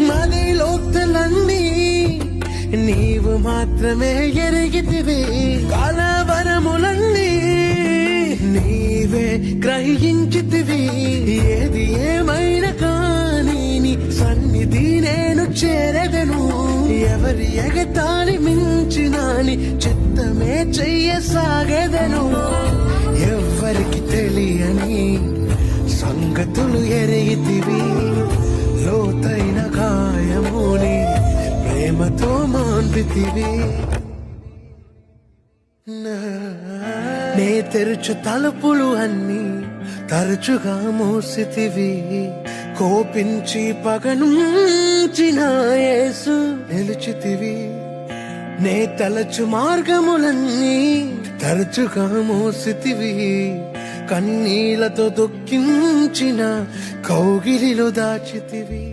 మదిలోక్తలన్నీ నీవు మాత్రమే ఎరిగితివి, కలవరములన్నీ నీవే గ్రహించితివి. ఏది ఏమైనా కానీ నీ సన్నిధి నేను చేరదను. ఎవరి ఎగతాళి మించిన నీ చిత్తమే చెయ్యసాగదను. ఎవ్వరికి తెలియని సంగతులు ఎరిగితివి, లోతైన గాయముని ప్రేమతో మాన్పితివి. నే తెరుచు తలుపులు అన్నీ తరచుగా మూసితివి, కోపించి పగనుంచిన యేసు నిలిచితివి. నే తలచు మార్గములన్నీ తరచుగా మూసితివి, కన్నీళ్లతో దుఃఖించిన కౌగిలిలో దాచితివి.